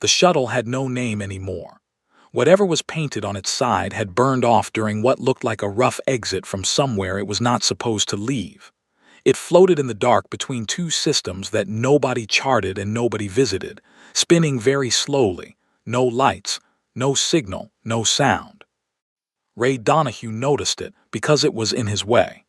The shuttle had no name anymore. Whatever was painted on its side had burned off during what looked like a rough exit from somewhere it was not supposed to leave. It floated in the dark between two systems that nobody charted and nobody visited, spinning very slowly. No lights, no signal, no sound. Ray Donahue noticed it because it was in his way.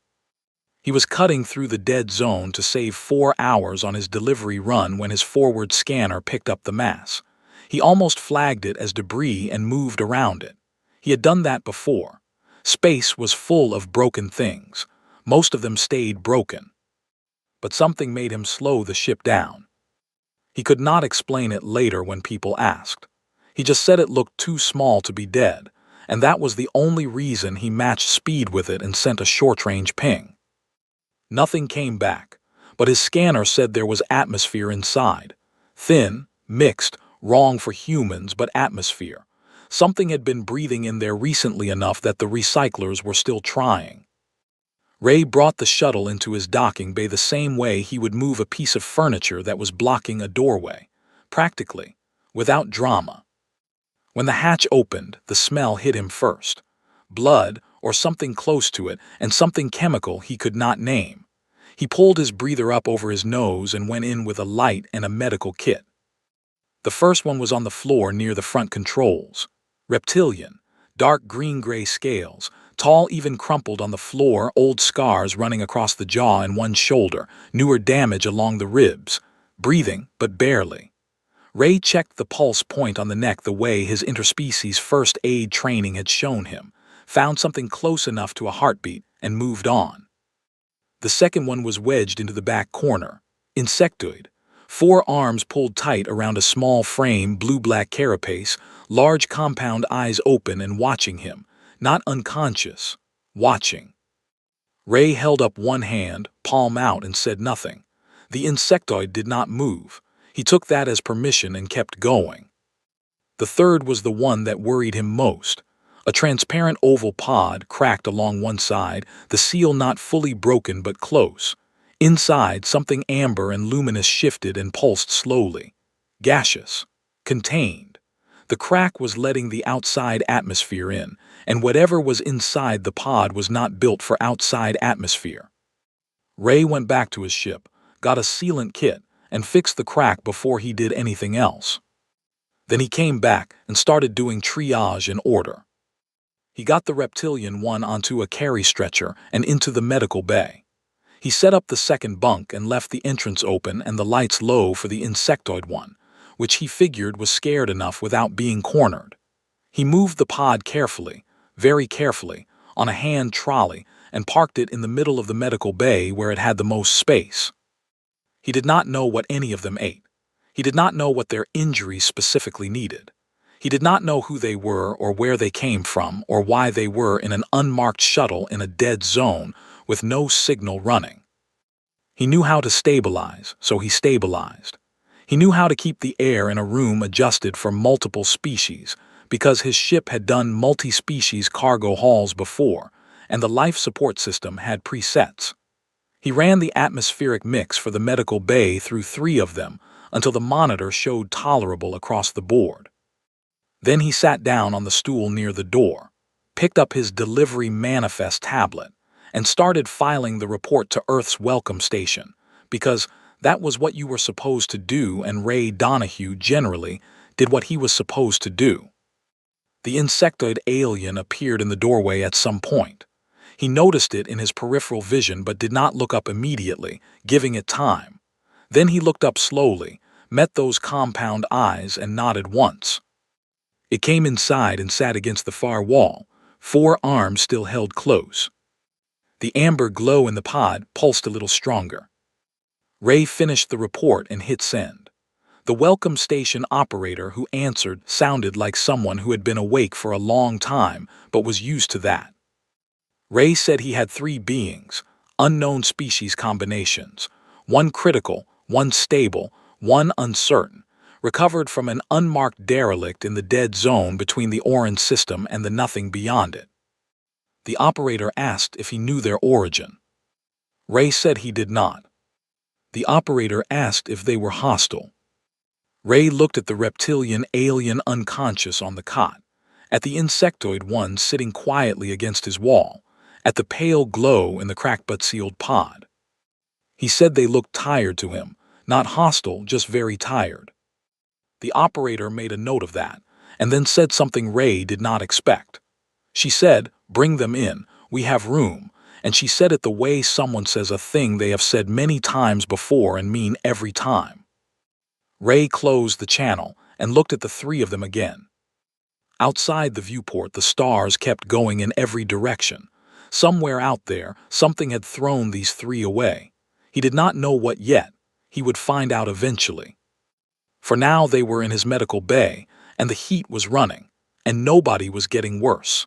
He was cutting through the dead zone to save 4 hours on his delivery run when his forward scanner picked up the mass. He almost flagged it as debris and moved around it. He had done that before. Space was full of broken things. Most of them stayed broken. But something made him slow the ship down. He could not explain it later when people asked. He just said it looked too small to be dead, and that was the only reason he matched speed with it and sent a short-range ping. Nothing came back, but his scanner said there was atmosphere inside. Thin, mixed, wrong for humans, but atmosphere. Something had been breathing in there recently enough that the recyclers were still trying. Ray brought the shuttle into his docking bay the same way he would move a piece of furniture that was blocking a doorway, practically, without drama. When the hatch opened, the smell hit him first. Blood, or something close to it, and something chemical he could not name. He pulled his breather up over his nose and went in with a light and a medical kit. The first one was on the floor near the front controls. Reptilian, dark green-gray scales, tall, even crumpled on the floor, old scars running across the jaw and one shoulder, newer damage along the ribs. Breathing, but barely. Ray checked the pulse point on the neck the way his interspecies first aid training had shown him, found something close enough to a heartbeat, and moved on. The second one was wedged into the back corner. Insectoid. 4 arms pulled tight around a small frame, blue-black carapace, large compound eyes open and watching him, not unconscious, watching. Ray held up one hand, palm out, and said nothing. The insectoid did not move. He took that as permission and kept going. The third was the one that worried him most. A transparent oval pod cracked along one side, the seal not fully broken but close. Inside, something amber and luminous shifted and pulsed slowly. Gaseous. Contained. The crack was letting the outside atmosphere in, and whatever was inside the pod was not built for outside atmosphere. Ray went back to his ship, got a sealant kit, and fixed the crack before he did anything else. Then he came back and started doing triage in order. He got the reptilian one onto a carry stretcher and into the medical bay. He set up the second bunk and left the entrance open and the lights low for the insectoid one, which he figured was scared enough without being cornered. He moved the pod carefully, very carefully, on a hand trolley and parked it in the middle of the medical bay where it had the most space. He did not know what any of them ate. He did not know what their injuries specifically needed. He did not know who they were or where they came from or why they were in an unmarked shuttle in a dead zone with no signal running. He knew how to stabilize, so he stabilized. He knew how to keep the air in a room adjusted for multiple species because his ship had done multi-species cargo hauls before, and the life support system had presets. He ran the atmospheric mix for the medical bay through 3 of them until the monitor showed tolerable across the board. Then he sat down on the stool near the door, picked up his delivery manifest tablet, and started filing the report to Earth's welcome station, because that was what you were supposed to do, and Ray Donahue generally did what he was supposed to do. The insectoid alien appeared in the doorway at some point. He noticed it in his peripheral vision but did not look up immediately, giving it time. Then he looked up slowly, met those compound eyes, and nodded once. It came inside and sat against the far wall, 4 arms still held close. The amber glow in the pod pulsed a little stronger. Ray finished the report and hit send. The welcome station operator who answered sounded like someone who had been awake for a long time but was used to that. Ray said he had 3 beings, unknown species combinations, 1 critical, 1 stable, 1 uncertain, recovered from an unmarked derelict in the dead zone between the orange system and the nothing beyond it. The operator asked if he knew their origin. Ray said he did not. The operator asked if they were hostile. Ray looked at the reptilian alien unconscious on the cot, at the insectoid one sitting quietly against his wall, at the pale glow in the cracked but sealed pod. He said they looked tired to him, not hostile, just very tired. The operator made a note of that, and then said something Ray did not expect. She said, "Bring them in, we have room," and she said it the way someone says a thing they have said many times before and mean every time. Ray closed the channel and looked at the three of them again. Outside the viewport, the stars kept going in every direction. Somewhere out there, something had thrown these three away. He did not know what yet. He would find out eventually. For now they were in his medical bay, and the heat was running, and nobody was getting worse.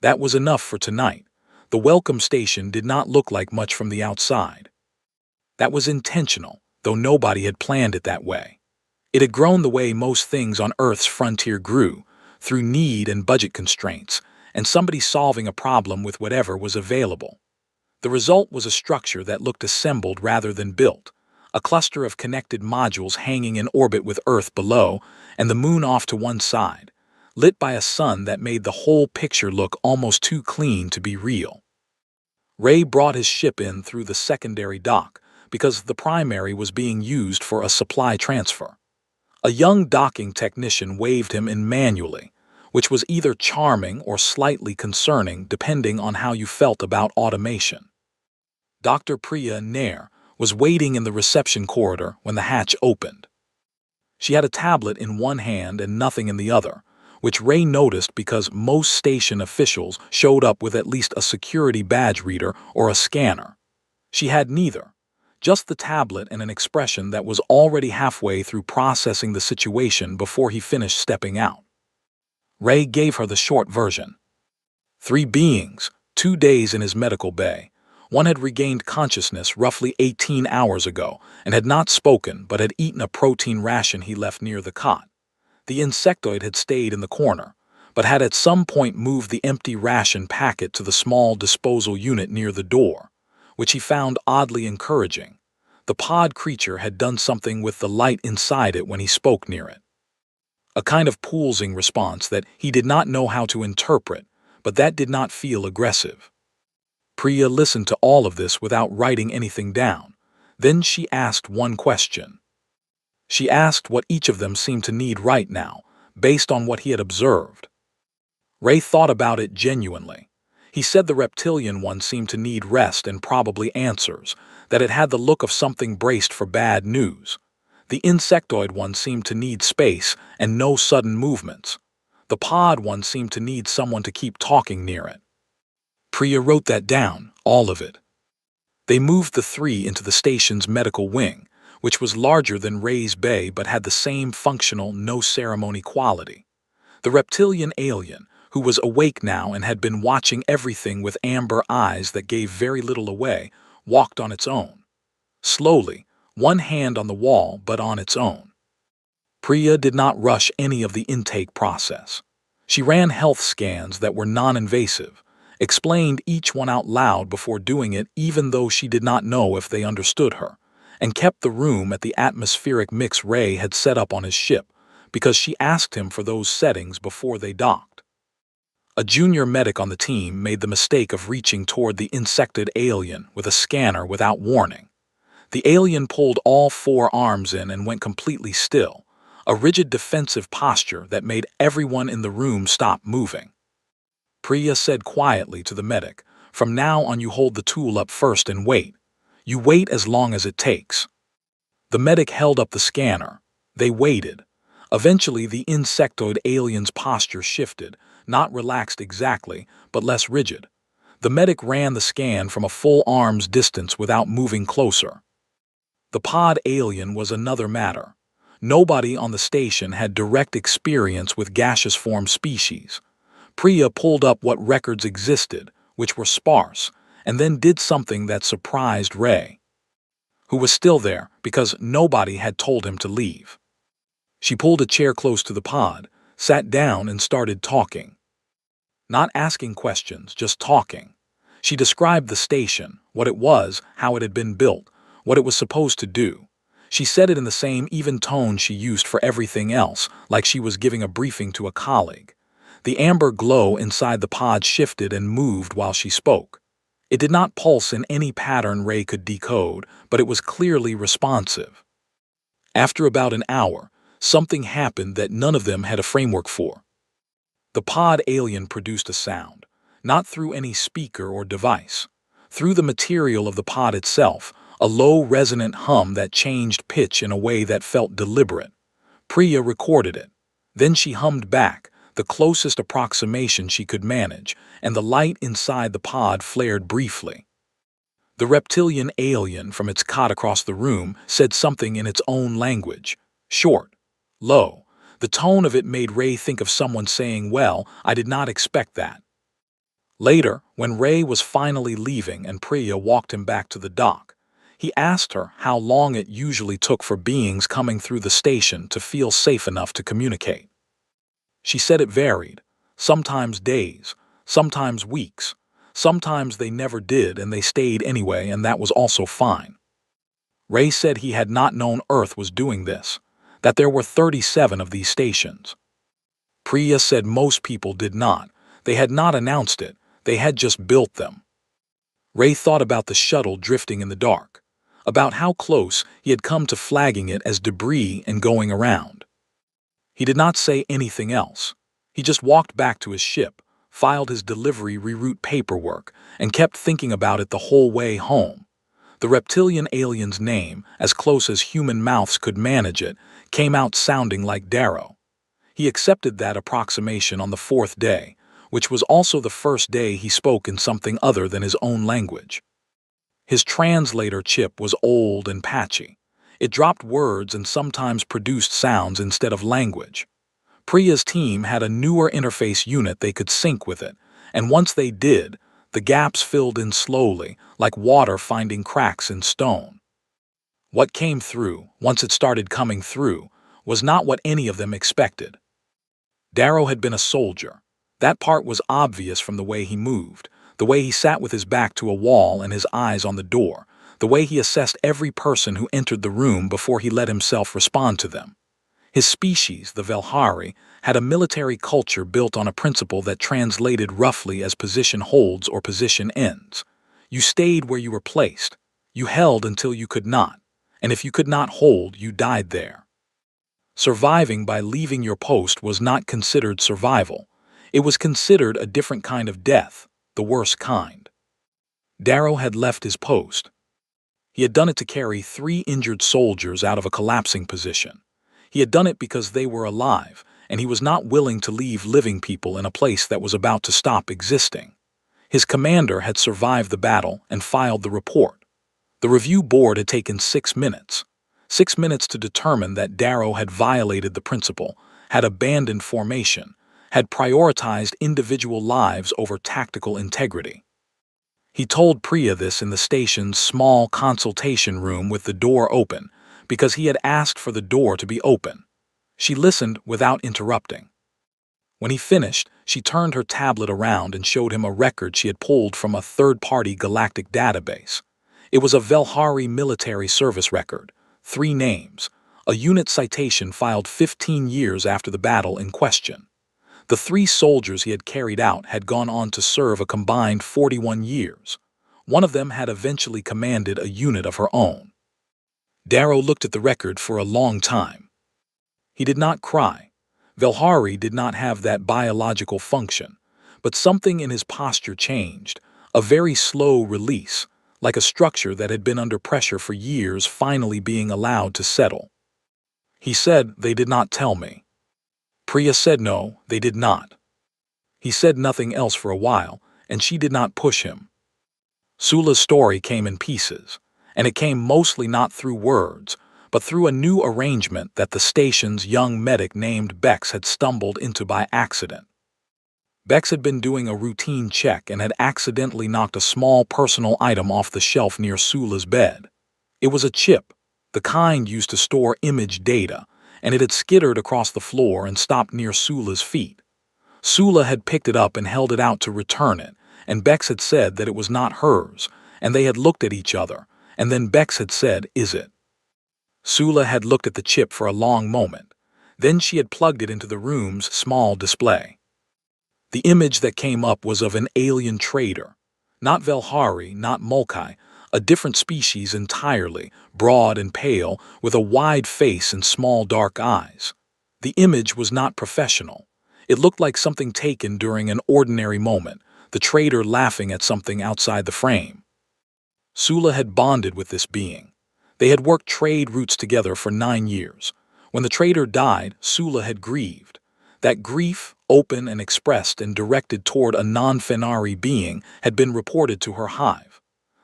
That was enough for tonight. The welcome station did not look like much from the outside. That was intentional, though nobody had planned it that way. It had grown the way most things on Earth's frontier grew, through need and budget constraints, and somebody solving a problem with whatever was available. The result was a structure that looked assembled rather than built, a cluster of connected modules hanging in orbit with Earth below and the moon off to one side, lit by a sun that made the whole picture look almost too clean to be real. Ray brought his ship in through the secondary dock because the primary was being used for a supply transfer. A young docking technician waved him in manually, which was either charming or slightly concerning depending on how you felt about automation. Dr. Priya Nair was waiting in the reception corridor when the hatch opened. She had a tablet in one hand and nothing in the other, which Ray noticed because most station officials showed up with at least a security badge reader or a scanner. She had neither, just the tablet and an expression that was already halfway through processing the situation before he finished stepping out. Ray gave her the short version. 3 beings, 2 days in his medical bay. One had regained consciousness roughly 18 hours ago and had not spoken but had eaten a protein ration he left near the cot. The insectoid had stayed in the corner, but had at some point moved the empty ration packet to the small disposal unit near the door, which he found oddly encouraging. The pod creature had done something with the light inside it when he spoke near it. A kind of pulsing response that he did not know how to interpret, but that did not feel aggressive. Priya listened to all of this without writing anything down. Then she asked one question. She asked what each of them seemed to need right now, based on what he had observed. Ray thought about it genuinely. He said the reptilian one seemed to need rest and probably answers, that it had the look of something braced for bad news. The insectoid one seemed to need space and no sudden movements. The pod one seemed to need someone to keep talking near it. Priya wrote that down, all of it. They moved the three into the station's medical wing, which was larger than Ray's Bay but had the same functional, no-ceremony quality. The reptilian alien, who was awake now and had been watching everything with amber eyes that gave very little away, walked on its own. Slowly, one hand on the wall but on its own. Priya did not rush any of the intake process. She ran health scans that were non-invasive, explained each one out loud before doing it even though she did not know if they understood her, and kept the room at the atmospheric mix Ray had set up on his ship, because she asked him for those settings before they docked. A junior medic on the team made the mistake of reaching toward the insected alien with a scanner without warning. The alien pulled all 4 arms in and went completely still, a rigid defensive posture that made everyone in the room stop moving. Priya said quietly to the medic, "From now on you hold the tool up first and wait. You wait as long as it takes." The medic held up the scanner. They waited. Eventually the insectoid alien's posture shifted, not relaxed exactly, but less rigid. The medic ran the scan from a full arm's distance without moving closer. The pod alien was another matter. Nobody on the station had direct experience with gaseous form species. Priya pulled up what records existed, which were sparse, and then did something that surprised Ray, who was still there because nobody had told him to leave. She pulled a chair close to the pod, sat down and started talking. Not asking questions, just talking. She described the station, what it was, how it had been built, what it was supposed to do. She said it in the same even tone she used for everything else, like she was giving a briefing to a colleague. The amber glow inside the pod shifted and moved while she spoke. It did not pulse in any pattern Ray could decode, but it was clearly responsive. After about an hour, something happened that none of them had a framework for. The pod alien produced a sound, not through any speaker or device. Through the material of the pod itself, a low resonant hum that changed pitch in a way that felt deliberate. Priya recorded it. Then she hummed back, the closest approximation she could manage, and the light inside the pod flared briefly. The reptilian alien from its cot across the room said something in its own language. Short, low. The tone of it made Ray think of someone saying, "Well, I did not expect that." Later, when Ray was finally leaving and Priya walked him back to the dock, he asked her how long it usually took for beings coming through the station to feel safe enough to communicate. She said it varied, sometimes days, sometimes weeks, sometimes they never did and they stayed anyway, and that was also fine. Ray said he had not known Earth was doing this, that there were 37 of these stations. Priya said most people did not. They had not announced it, they had just built them. Ray thought about the shuttle drifting in the dark, about how close he had come to flagging it as debris and going around. He did not say anything else. He just walked back to his ship, filed his delivery reroute paperwork, and kept thinking about it the whole way home. The reptilian alien's name, as close as human mouths could manage it, came out sounding like Darrow. He accepted that approximation on the 4th day, which was also the first day he spoke in something other than his own language. His translator chip was old and patchy. It dropped words and sometimes produced sounds instead of language. Priya's team had a newer interface unit they could sync with it, and once they did, the gaps filled in slowly, like water finding cracks in stone. What came through, once it started coming through, was not what any of them expected. Darrow had been a soldier. That part was obvious from the way he moved, the way he sat with his back to a wall and his eyes on the door, the way he assessed every person who entered the room before he let himself respond to them. His species, the Velhari, had a military culture built on a principle that translated roughly as position holds or position ends. You stayed where you were placed. You held until you could not, and if you could not hold, you died there. Surviving by leaving your post was not considered survival. It was considered a different kind of death, the worst kind. Darrow had left his post. He had done it to carry 3 injured soldiers out of a collapsing position. He had done it because they were alive, and he was not willing to leave living people in a place that was about to stop existing. His commander had survived the battle and filed the report. The review board had taken 6 minutes. 6 minutes to determine that Darrow had violated the principle, had abandoned formation, had prioritized individual lives over tactical integrity. He told Priya this in the station's small consultation room with the door open, because he had asked for the door to be open. She listened without interrupting. When he finished, she turned her tablet around and showed him a record she had pulled from a third-party galactic database. It was a Velhari military service record, 3 names, a unit citation filed 15 years after the battle in question. The 3 soldiers he had carried out had gone on to serve a combined 41 years. One of them had eventually commanded a unit of her own. Darrow looked at the record for a long time. He did not cry. Velhari did not have that biological function, but something in his posture changed, a very slow release, like a structure that had been under pressure for years finally being allowed to settle. He said, "They did not tell me." Priya said no, they did not. He said nothing else for a while, and she did not push him. Sula's story came in pieces, and it came mostly not through words, but through a new arrangement that the station's young medic named Bex had stumbled into by accident. Bex had been doing a routine check and had accidentally knocked a small personal item off the shelf near Sula's bed. It was a chip, the kind used to store image data, and it had skittered across the floor and stopped near Sula's feet. Sula had picked it up and held it out to return it, and Bex had said that it was not hers, and they had looked at each other, and then Bex had said, "Is it?" Sula had looked at the chip for a long moment. Then she had plugged it into the room's small display. The image that came up was of an alien trader. Not Velhari, not Mulkai, a different species entirely, broad and pale, with a wide face and small dark eyes. The image was not professional. It looked like something taken during an ordinary moment, the trader laughing at something outside the frame. Sula had bonded with this being. They had worked trade routes together for 9 years. When the trader died, Sula had grieved. That grief, open and expressed and directed toward a non-Fenari being, had been reported to her hive.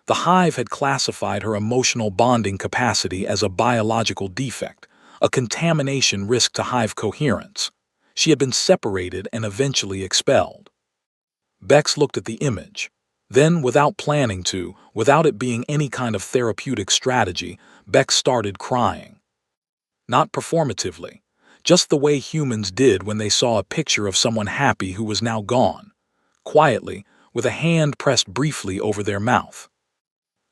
The hive had classified her emotional bonding capacity as a biological defect, a contamination risk to hive coherence. She had been separated and eventually expelled. Bex looked at the image. Then, without planning to, without it being any kind of therapeutic strategy, Bex started crying. Not performatively, just the way humans did when they saw a picture of someone happy who was now gone, quietly, with a hand pressed briefly over their mouth.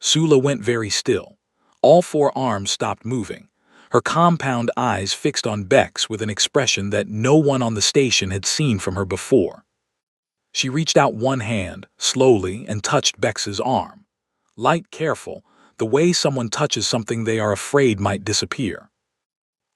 Sula went very still. All 4 arms stopped moving, her compound eyes fixed on Bex with an expression that no one on the station had seen from her before. She reached out one hand, slowly, and touched Bex's arm. Light, careful, the way someone touches something they are afraid might disappear.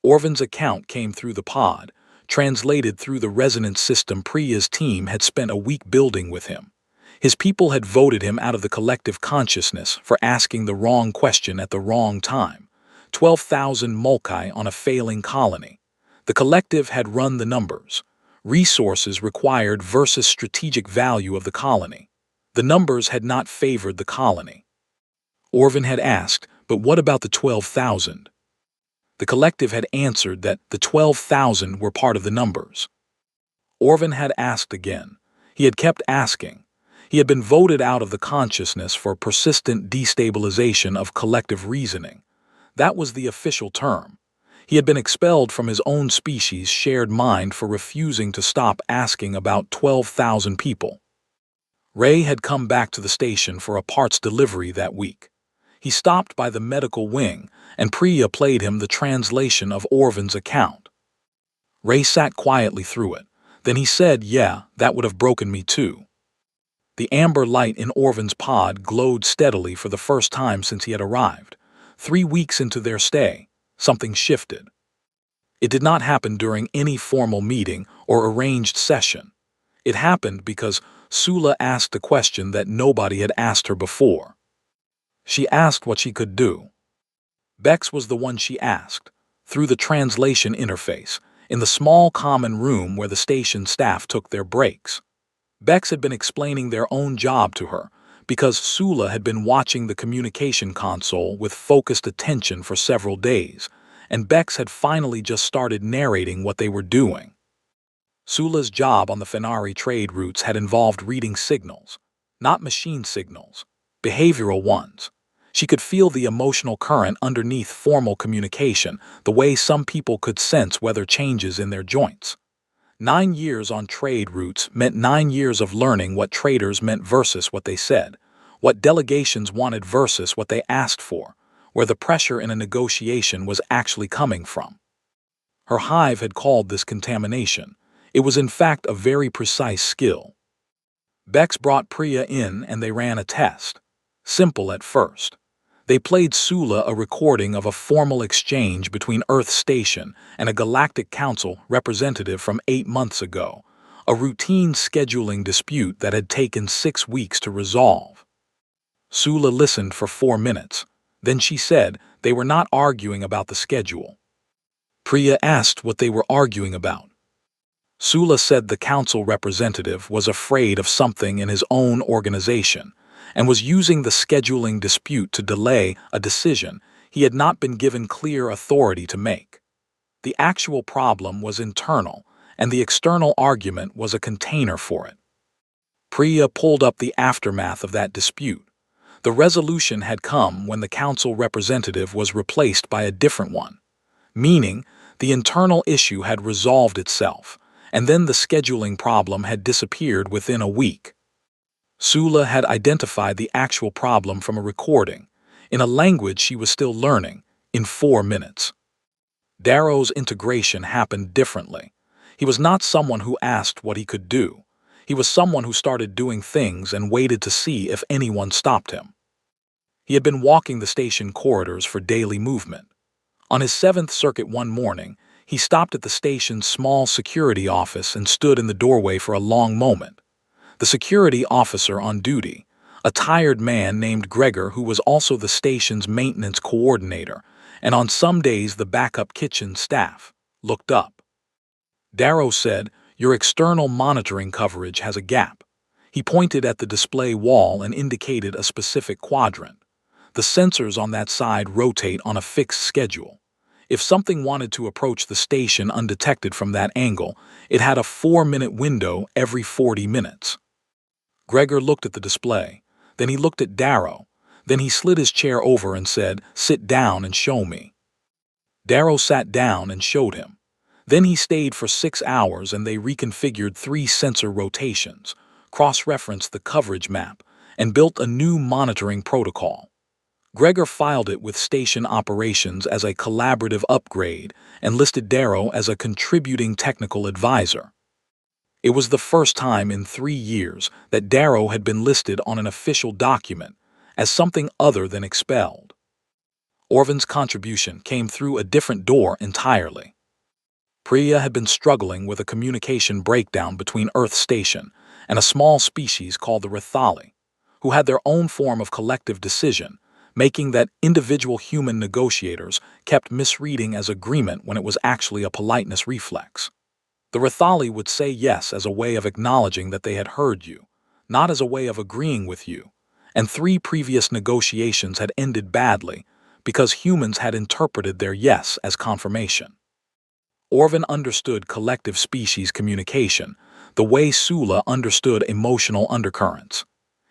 Orvan's account came through the pod, translated through the resonance system Priya's team had spent a week building with him. His people had voted him out of the collective consciousness for asking the wrong question at the wrong time. 12,000 Mulkai on a failing colony. The collective had run the numbers. Resources required versus strategic value of the colony. The numbers had not favored the colony. Orvan had asked, but what about the 12,000? The collective had answered that the 12,000 were part of the numbers. Orvan had asked again. He had kept asking. He had been voted out of the consciousness for persistent destabilization of collective reasoning. That was the official term. He had been expelled from his own species' shared mind for refusing to stop asking about 12,000 people. Ray had come back to the station for a parts delivery that week. He stopped by the medical wing, and Priya played him the translation of Orvan's account. Ray sat quietly through it. Then he said, "Yeah, that would have broken me too." The amber light in Orvan's pod glowed steadily for the first time since he had arrived. 3 weeks into their stay, something shifted. It did not happen during any formal meeting or arranged session. It happened because Sula asked a question that nobody had asked her before. She asked what she could do. Bex was the one she asked, through the translation interface, in the small common room where the station staff took their breaks. Bex had been explaining their own job to her, because Sula had been watching the communication console with focused attention for several days, and Bex had finally just started narrating what they were doing. Sula's job on the Fenari trade routes had involved reading signals, not machine signals, behavioral ones. She could feel the emotional current underneath formal communication, the way some people could sense weather changes in their joints. 9 years on trade routes meant 9 years of learning what traders meant versus what they said, what delegations wanted versus what they asked for, where the pressure in a negotiation was actually coming from. Her hive had called this contamination. It was in fact a very precise skill. Bex brought Priya in and they ran a test. Simple at first. They played Sula a recording of a formal exchange between Earth Station and a Galactic Council representative from 8 months ago, a routine scheduling dispute that had taken 6 weeks to resolve. Sula listened for 4 minutes. Then she said they were not arguing about the schedule. Priya asked what they were arguing about. Sula said the council representative was afraid of something in his own organization and was using the scheduling dispute to delay a decision he had not been given clear authority to make. The actual problem was internal, and the external argument was a container for it. Priya pulled up the aftermath of that dispute. The resolution had come when the council representative was replaced by a different one, meaning the internal issue had resolved itself, and then the scheduling problem had disappeared within a week. Sula had identified the actual problem from a recording, in a language she was still learning, in 4 minutes. Darrow's integration happened differently. He was not someone who asked what he could do. He was someone who started doing things and waited to see if anyone stopped him. He had been walking the station corridors for daily movement. On his 7th circuit one morning, he stopped at the station's small security office and stood in the doorway for a long moment. The security officer on duty, a tired man named Gregor who was also the station's maintenance coordinator, and on some days the backup kitchen staff, looked up. Darrow said, "Your external monitoring coverage has a gap." He pointed at the display wall and indicated a specific quadrant. The sensors on that side rotate on a fixed schedule. If something wanted to approach the station undetected from that angle, it had a 4-minute window every 40 minutes. Gregor looked at the display. Then he looked at Darrow. Then he slid his chair over and said, "Sit down and show me." Darrow sat down and showed him. Then he stayed for 6 hours and they reconfigured 3 sensor rotations, cross-referenced the coverage map, and built a new monitoring protocol. Gregor filed it with station operations as a collaborative upgrade and listed Darrow as a contributing technical advisor. It was the first time in 3 years that Darrow had been listed on an official document as something other than expelled. Orvin's contribution came through a different door entirely. Priya had been struggling with a communication breakdown between Earth Station and a small species called the Rithali, who had their own form of collective decision, making that individual human negotiators kept misreading as agreement when it was actually a politeness reflex. The Rithali would say yes as a way of acknowledging that they had heard you, not as a way of agreeing with you, and 3 previous negotiations had ended badly because humans had interpreted their yes as confirmation. Orvin understood collective species communication, the way Sula understood emotional undercurrents.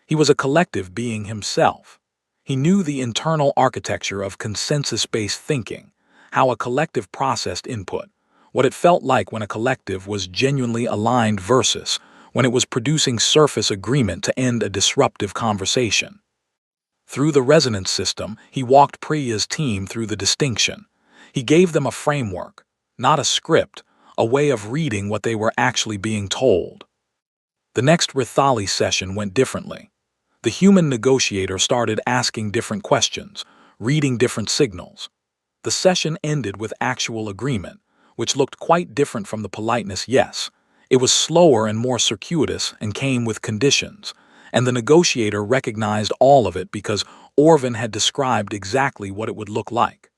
He was a collective being himself. He knew the internal architecture of consensus-based thinking, how a collective processed input, what it felt like when a collective was genuinely aligned versus when it was producing surface agreement to end a disruptive conversation. Through the resonance system, he walked Priya's team through the distinction. He gave them a framework, not a script, a way of reading what they were actually being told. The next Rithali session went differently. The human negotiator started asking different questions, reading different signals. The session ended with actual agreement, which looked quite different from the politeness yes. It was slower and more circuitous and came with conditions, and the negotiator recognized all of it because Orvin had described exactly what it would look like.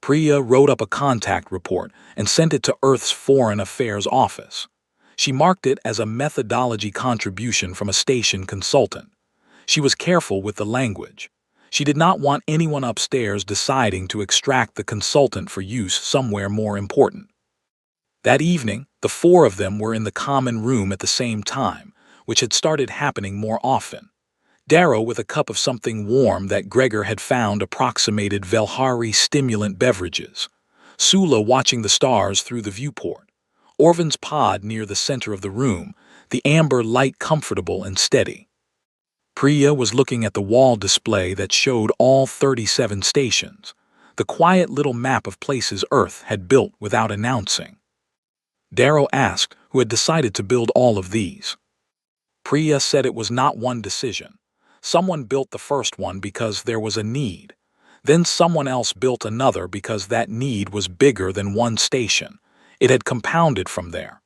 Priya wrote up a contact report and sent it to Earth's Foreign Affairs Office. She marked it as a methodology contribution from a station consultant. She was careful with the language. She did not want anyone upstairs deciding to extract the consultant for use somewhere more important. That evening, the 4 of them were in the common room at the same time, which had started happening more often. Darrow with a cup of something warm that Gregor had found approximated Velhari stimulant beverages. Sula watching the stars through the viewport. Orvin's pod near the center of the room, the amber light comfortable and steady. Priya was looking at the wall display that showed all 37 stations, the quiet little map of places Earth had built without announcing. Darrow asked who had decided to build all of these. Priya said it was not one decision. Someone built the first one because there was a need. Then someone else built another because that need was bigger than one station. It had compounded from there.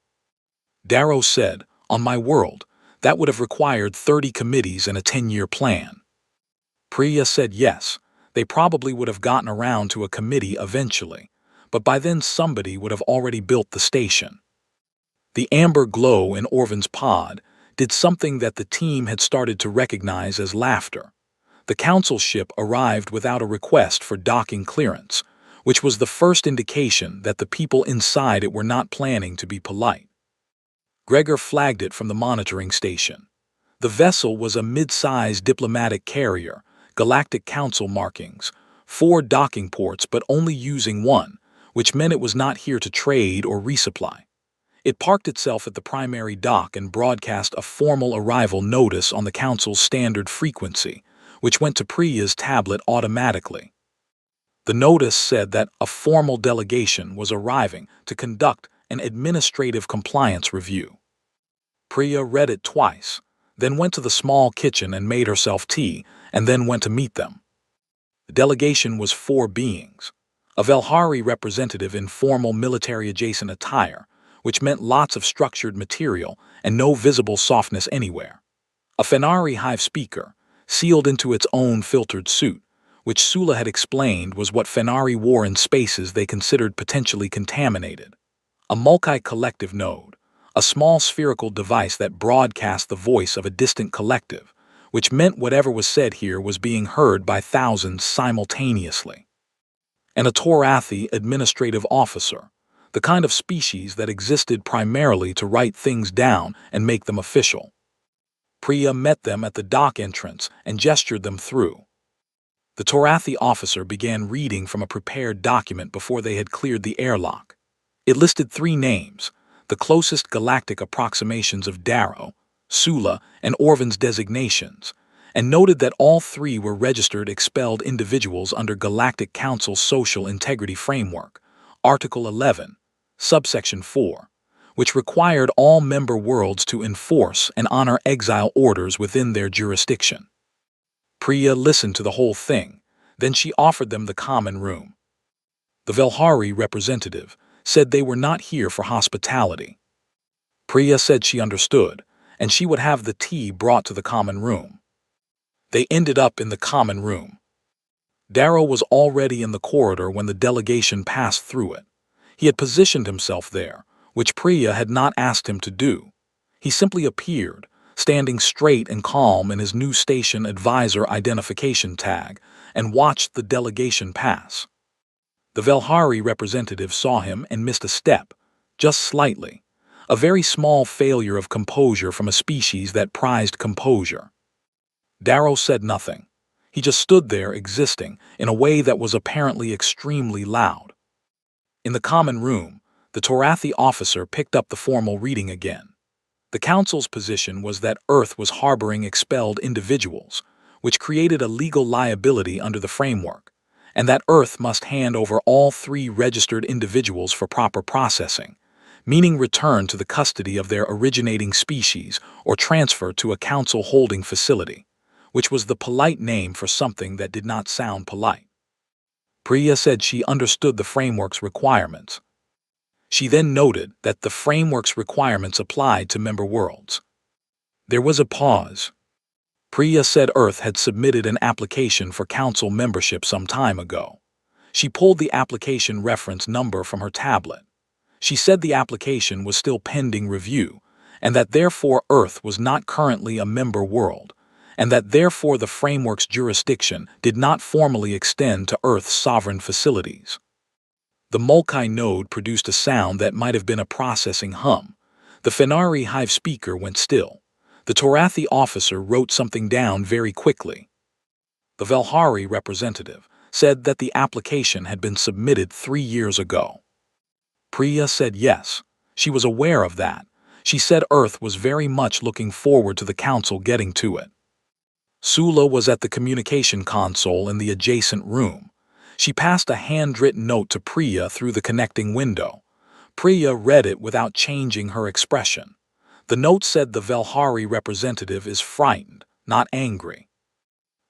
Darrow said, "On my world, that would have required 30 committees and a 10-year plan." Priya said yes, they probably would have gotten around to a committee eventually, but by then somebody would have already built the station. The amber glow in Orvin's pod did something that the team had started to recognize as laughter. The council ship arrived without a request for docking clearance, which was the first indication that the people inside it were not planning to be polite. Gregor flagged it from the monitoring station. The vessel was a mid-sized diplomatic carrier, Galactic Council markings, 4 docking ports but only using 1, which meant it was not here to trade or resupply. It parked itself at the primary dock and broadcast a formal arrival notice on the Council's standard frequency, which went to Priya's tablet automatically. The notice said that a formal delegation was arriving to conduct an administrative compliance review. Priya read it twice, then went to the small kitchen and made herself tea, and then went to meet them. The delegation was 4 beings. A Velhari representative in formal military-adjacent attire, which meant lots of structured material and no visible softness anywhere. A Fenari hive speaker, sealed into its own filtered suit, which Sula had explained was what Fenari wore in spaces they considered potentially contaminated. A multi-collective node, a small spherical device that broadcast the voice of a distant collective, which meant whatever was said here was being heard by thousands simultaneously. And a Torathi administrative officer, the kind of species that existed primarily to write things down and make them official. Priya met them at the dock entrance and gestured them through. The Torathi officer began reading from a prepared document before they had cleared the airlock. It listed 3 names, the closest galactic approximations of Darrow, Sula, and Orvan's designations, and noted that all 3 were registered expelled individuals under Galactic Council's Social Integrity Framework, Article 11, Subsection 4, which required all member worlds to enforce and honor exile orders within their jurisdiction. Priya listened to the whole thing, then she offered them the common room. The Velhari representative said they were not here for hospitality. Priya said she understood, and she would have the tea brought to the common room. They ended up in the common room. Darrow was already in the corridor when the delegation passed through it. He had positioned himself there, which Priya had not asked him to do. He simply appeared, standing straight and calm in his new station advisor identification tag, and watched the delegation pass. The Velhari representative saw him and missed a step, just slightly, a very small failure of composure from a species that prized composure. Darrow said nothing. He just stood there existing in a way that was apparently extremely loud. In the common room, the Torathi officer picked up the formal reading again. The Council's position was that Earth was harboring expelled individuals, which created a legal liability under the framework, and that Earth must hand over all 3 registered individuals for proper processing, meaning return to the custody of their originating species or transfer to a Council holding facility, which was the polite name for something that did not sound polite. Priya said she understood the framework's requirements. She then noted that the framework's requirements applied to member worlds. There was a pause. Priya said Earth had submitted an application for Council membership some time ago. She pulled the application reference number from her tablet. She said the application was still pending review, and that therefore Earth was not currently a member world, and that therefore the framework's jurisdiction did not formally extend to Earth's sovereign facilities. The multi-node produced a sound that might have been a processing hum. The Fenari hive speaker went still. The Torathi officer wrote something down very quickly. The Velhari representative said that the application had been submitted 3 years ago. Priya said yes, she was aware of that. She said Earth was very much looking forward to the Council getting to it. Sula was at the communication console in the adjacent room. She passed a handwritten note to Priya through the connecting window. Priya read it without changing her expression. The note said the Velhari representative is frightened, not angry.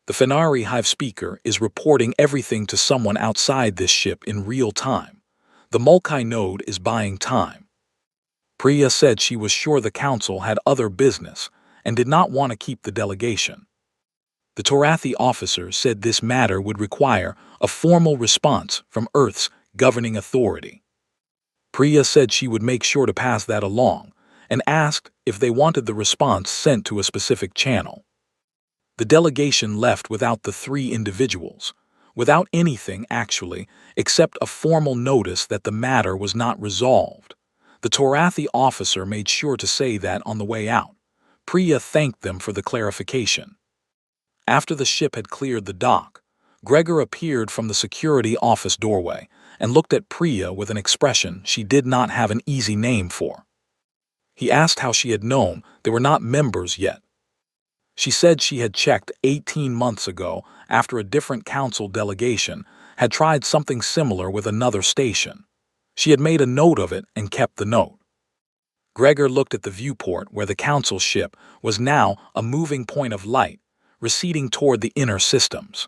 The Fenari hive speaker is reporting everything to someone outside this ship in real time. The multi-node is buying time. Priya said she was sure the Council had other business and did not want to keep the delegation. The Torathi officer said this matter would require a formal response from Earth's governing authority. Priya said she would make sure to pass that along, and asked if they wanted the response sent to a specific channel. The delegation left without the 3 individuals, without anything actually, except a formal notice that the matter was not resolved. The Torathi officer made sure to say that on the way out. Priya thanked them for the clarification. After the ship had cleared the dock, Gregor appeared from the security office doorway and looked at Priya with an expression she did not have an easy name for. He asked how she had known they were not members yet. She said she had checked 18 months ago after a different Council delegation had tried something similar with another station. She had made a note of it and kept the note. Gregor looked at the viewport where the council ship was now a moving point of light, receding toward the inner systems.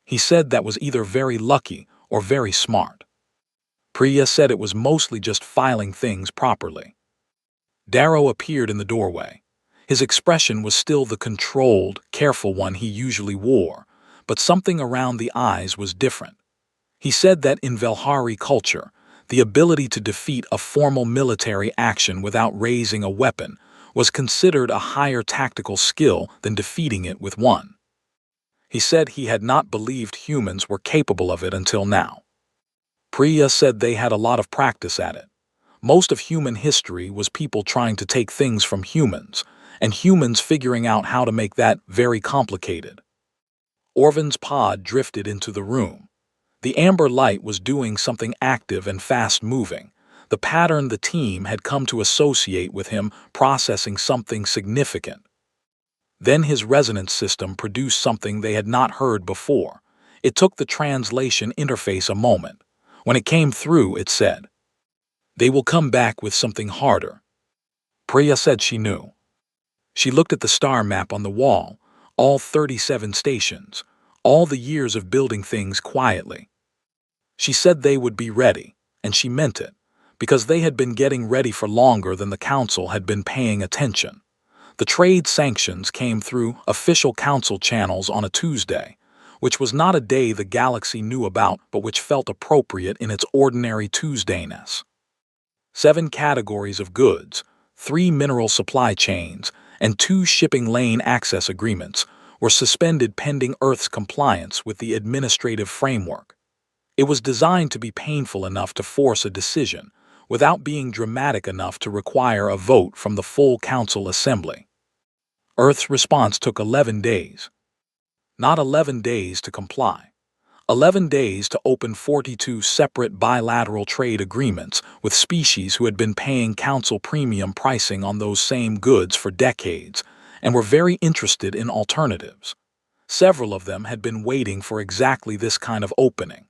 He said that was either very lucky or very smart. Priya said it was mostly just filing things properly. Darrow appeared in the doorway. His expression was still the controlled, careful one he usually wore, but something around the eyes was different. He said that in Velhari culture, the ability to defeat a formal military action without raising a weapon was considered a higher tactical skill than defeating it with one. He said he had not believed humans were capable of it until now. Priya said they had a lot of practice at it. Most of human history was people trying to take things from humans, and humans figuring out how to make that very complicated. Orvan's pod drifted into the room. The amber light was doing something active and fast-moving, the pattern the team had come to associate with him processing something significant. Then his resonance system produced something they had not heard before. It took the translation interface a moment. When it came through, it said, "They will come back with something harder." Priya said she knew. She looked at the star map on the wall, all 37 stations, all the years of building things quietly. She said they would be ready, and she meant it, because they had been getting ready for longer than the council had been paying attention. The trade sanctions came through official council channels on a Tuesday, which was not a day the galaxy knew about but which felt appropriate in its ordinary Tuesdayness. 7 categories of goods, 3 mineral supply chains, and 2 shipping lane access agreements were suspended pending Earth's compliance with the administrative framework. It was designed to be painful enough to force a decision, without being dramatic enough to require a vote from the full council assembly. Earth's response took 11 days. Not 11 days to comply. 11 days to open 42 separate bilateral trade agreements with species who had been paying council premium pricing on those same goods for decades and were very interested in alternatives. Several of them had been waiting for exactly this kind of opening.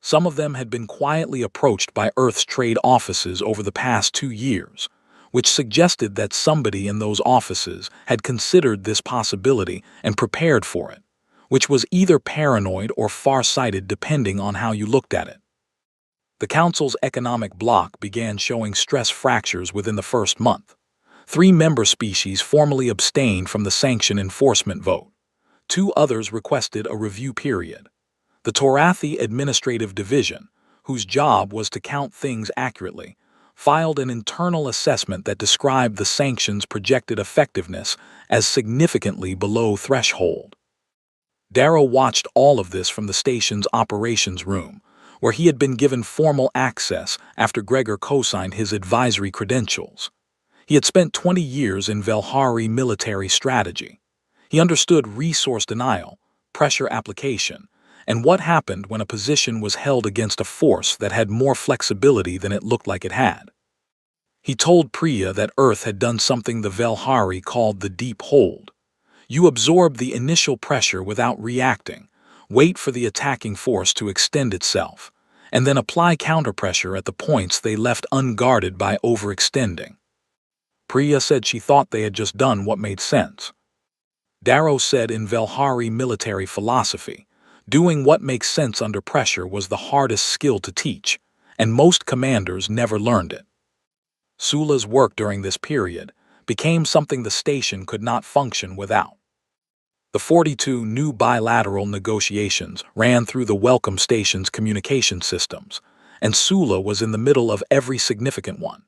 Some of them had been quietly approached by Earth's trade offices over the past 2 years, which suggested that somebody in those offices had considered this possibility and prepared for it, which was either paranoid or far-sighted depending on how you looked at it. The Council's economic bloc began showing stress fractures within the first month. 3 member species formally abstained from the sanction enforcement vote. 2 others requested a review period. The Torathi Administrative Division, whose job was to count things accurately, filed an internal assessment that described the sanctions' projected effectiveness as significantly below threshold. Darrow watched all of this from the station's operations room, where he had been given formal access after Gregor co-signed his advisory credentials. He had spent 20 years in Velhari military strategy. He understood resource denial, pressure application, and what happened when a position was held against a force that had more flexibility than it looked like it had. He told Priya that Earth had done something the Velhari called the deep hold. You absorb the initial pressure without reacting, wait for the attacking force to extend itself, and then apply counterpressure at the points they left unguarded by overextending. Priya said she thought they had just done what made sense. Darrow said in Velhari military philosophy, doing what makes sense under pressure was the hardest skill to teach, and most commanders never learned it. Sula's work during this period became something the station could not function without. The 42 new bilateral negotiations ran through the Welcome Station's communication systems, and Sula was in the middle of every significant one.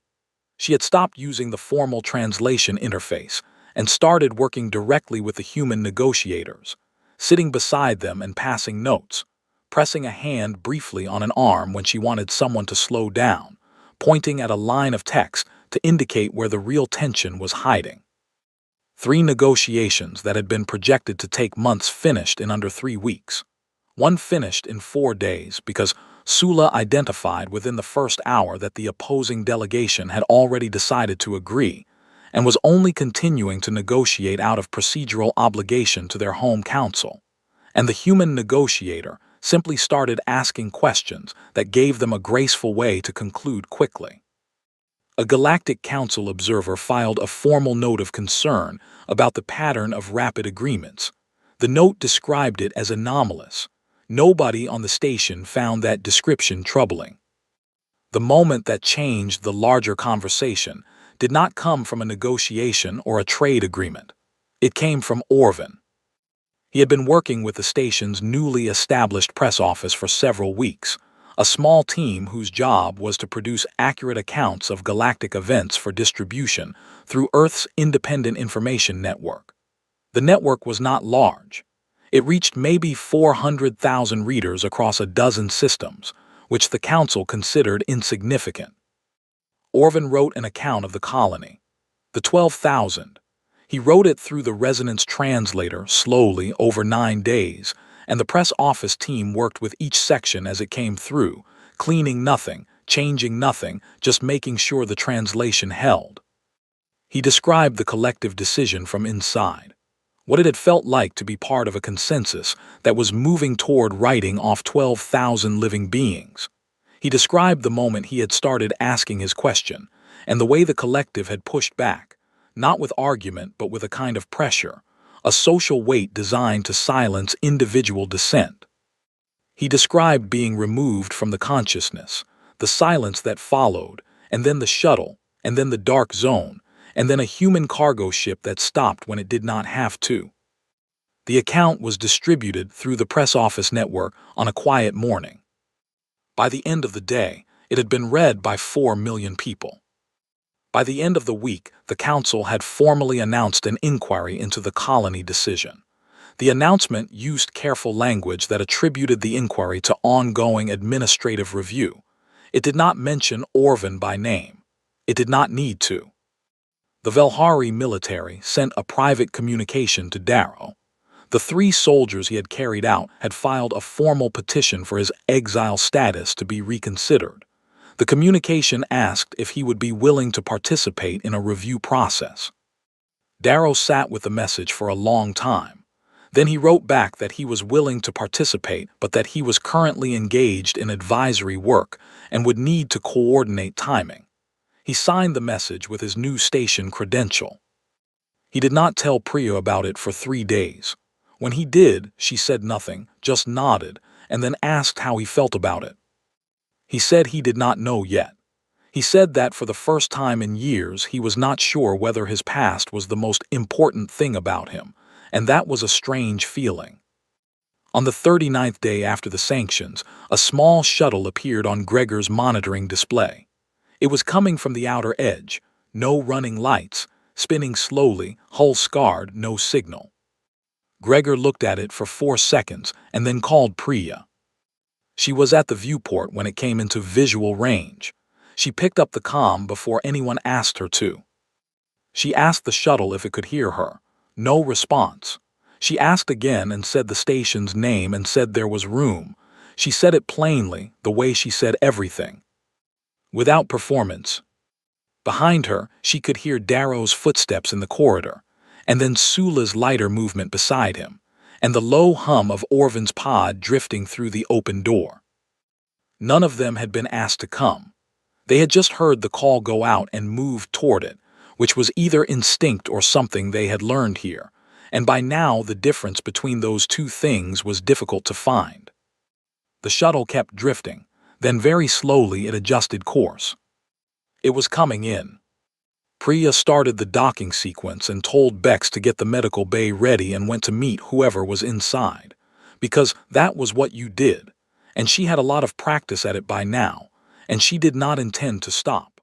She had stopped using the formal translation interface and started working directly with the human negotiators, sitting beside them and passing notes, pressing a hand briefly on an arm when she wanted someone to slow down, pointing at a line of text to indicate where the real tension was hiding. 3 negotiations that had been projected to take months finished in under 3 weeks. One finished in 4 days because Sula identified within the first hour that the opposing delegation had already decided to agree and was only continuing to negotiate out of procedural obligation to their home council. And the human negotiator simply started asking questions that gave them a graceful way to conclude quickly. A Galactic Council observer filed a formal note of concern about the pattern of rapid agreements. The note described it as anomalous. Nobody on the station found that description troubling. The moment that changed the larger conversation did not come from a negotiation or a trade agreement. It came from Orvin. He had been working with the station's newly established press office for several weeks, a small team whose job was to produce accurate accounts of galactic events for distribution through Earth's Independent Information Network. The network was not large. It reached maybe 400,000 readers across a dozen systems, which the council considered insignificant. Orvin wrote an account of the colony, the 12,000. He wrote it through the resonance translator slowly over 9 days, and the press office team worked with each section as it came through, cleaning nothing, changing nothing, just making sure the translation held. He described the collective decision from inside, what it had felt like to be part of a consensus that was moving toward writing off 12,000 living beings. He described the moment he had started asking his question, and the way the collective had pushed back, not with argument but with a kind of pressure, a social weight designed to silence individual dissent. He described being removed from the consciousness, the silence that followed, and then the shuttle, and then the dark zone, and then a human cargo ship that stopped when it did not have to. The account was distributed through the press office network on a quiet morning. By the end of the day, it had been read by 4 million people. By the end of the week, the council had formally announced an inquiry into the colony decision. The announcement used careful language that attributed the inquiry to ongoing administrative review. It did not mention Orvin by name. It did not need to. The Velhari military sent a private communication to Darrow. The 3 soldiers he had carried out had filed a formal petition for his exile status to be reconsidered. The communication asked if he would be willing to participate in a review process. Darrow sat with the message for a long time. Then he wrote back that he was willing to participate but that he was currently engaged in advisory work and would need to coordinate timing. He signed the message with his new station credential. He did not tell Priya about it for 3 days. When he did, she said nothing, just nodded, and then asked how he felt about it. He said he did not know yet. He said that for the first time in years he was not sure whether his past was the most important thing about him, and that was a strange feeling. On the 39th day after the sanctions, a small shuttle appeared on Gregor's monitoring display. It was coming from the outer edge, no running lights, spinning slowly, hull scarred, no signal. Gregor looked at it for 4 seconds and then called Priya. She was at the viewport when it came into visual range. She picked up the comm before anyone asked her to. She asked the shuttle if it could hear her. No response. She asked again and said the station's name and said there was room. She said it plainly, the way she said everything. Without performance. Behind her, she could hear Darrow's footsteps in the corridor, and then Sula's lighter movement beside him, and the low hum of Orvin's pod drifting through the open door. None of them had been asked to come. They had just heard the call go out and moved toward it, which was either instinct or something they had learned here, and by now the difference between those 2 things was difficult to find. The shuttle kept drifting, then very slowly it adjusted course. It was coming in. Priya started the docking sequence and told Bex to get the medical bay ready and went to meet whoever was inside, because that was what you did, and she had a lot of practice at it by now, and she did not intend to stop.